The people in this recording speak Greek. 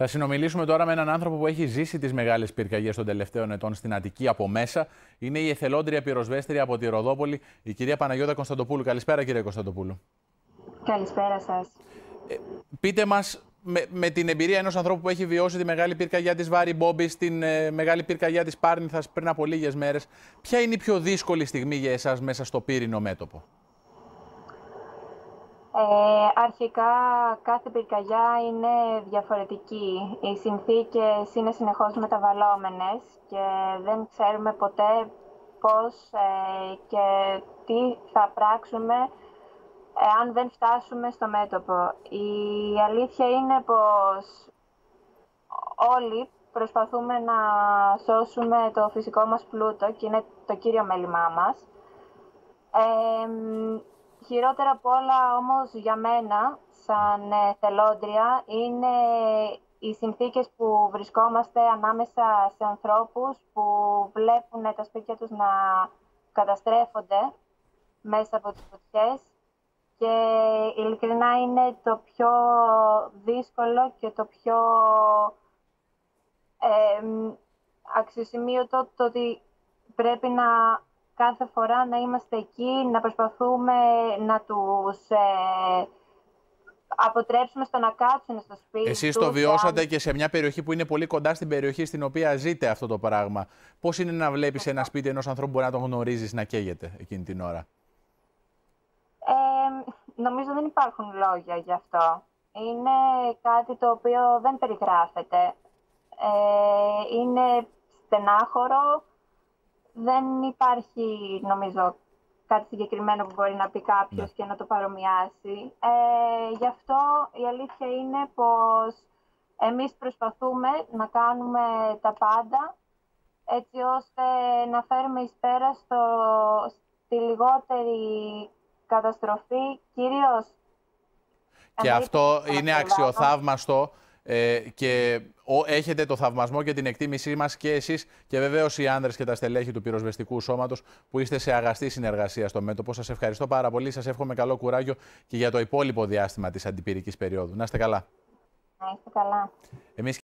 Θα συνομιλήσουμε τώρα με έναν άνθρωπο που έχει ζήσει τις μεγάλες πυρκαγιές των τελευταίων ετών στην Αττική από μέσα. Είναι η εθελόντρια πυροσβέστρια από τη Ροδόπολη, η κυρία Παναγιώτα Κωνσταντοπούλου. Καλησπέρα, κύριε Κωνσταντοπούλου. Καλησπέρα σας. Πείτε μας, με την εμπειρία ενός ανθρώπου που έχει βιώσει τη μεγάλη πυρκαγιά της Βάρη Μπόμπη, την μεγάλη πυρκαγιά της Πάρνηθας πριν από λίγες μέρες, ποια είναι η πιο δύσκολη στιγμή για εσάς μέσα στο πύρινο μέτωπο? Αρχικά κάθε πυρκαγιά είναι διαφορετική. Οι συνθήκες είναι συνεχώς μεταβαλλόμενες και δεν ξέρουμε ποτέ πώς και τι θα πράξουμε αν δεν φτάσουμε στο μέτωπο. Η αλήθεια είναι πως όλοι προσπαθούμε να σώσουμε το φυσικό μας πλούτο και είναι το κύριο μέλημά μας. Χειρότερα απ' όλα όμως για μένα, σαν θελόντρια, είναι οι συνθήκες που βρισκόμαστε ανάμεσα σε ανθρώπους που βλέπουν τα σπίτια τους να καταστρέφονται μέσα από τις φωτιές και ειλικρινά είναι το πιο δύσκολο και το πιο αξιοσημείωτο το ότι πρέπει να κάθε φορά να είμαστε εκεί, να προσπαθούμε να τους αποτρέψουμε στο να κάτσουν στο σπίτι. Εσείς το βιώσατε και σε μια περιοχή που είναι πολύ κοντά στην περιοχή στην οποία ζείτε αυτό το πράγμα. Πώς είναι να βλέπεις ένα σπίτι ενός ανθρώπου που μπορεί να τον γνωρίζεις να καίγεται εκείνη την ώρα? Νομίζω δεν υπάρχουν λόγια γι' αυτό. Είναι κάτι το οποίο δεν περιγράφεται. Είναι στενάχωρο. Δεν υπάρχει, νομίζω, κάτι συγκεκριμένο που μπορεί να πει κάποιος και να το παρομοιάσει. Γι' αυτό η αλήθεια είναι πως εμείς προσπαθούμε να κάνουμε τα πάντα έτσι ώστε να φέρουμε εις πέρα στη λιγότερη καταστροφή, κυρίως. Και αυτό είναι αξιοθαύμαστο. Και έχετε το θαυμασμό και την εκτίμησή μας και εσείς και βεβαίως οι άνδρες και τα στελέχη του πυροσβεστικού σώματος που είστε σε αγαστή συνεργασία στο μέτωπο. Σας ευχαριστώ πάρα πολύ. Σας εύχομαι καλό κουράγιο και για το υπόλοιπο διάστημα της αντιπυρικής περίοδου. Να είστε καλά. Να είστε καλά. Εμείς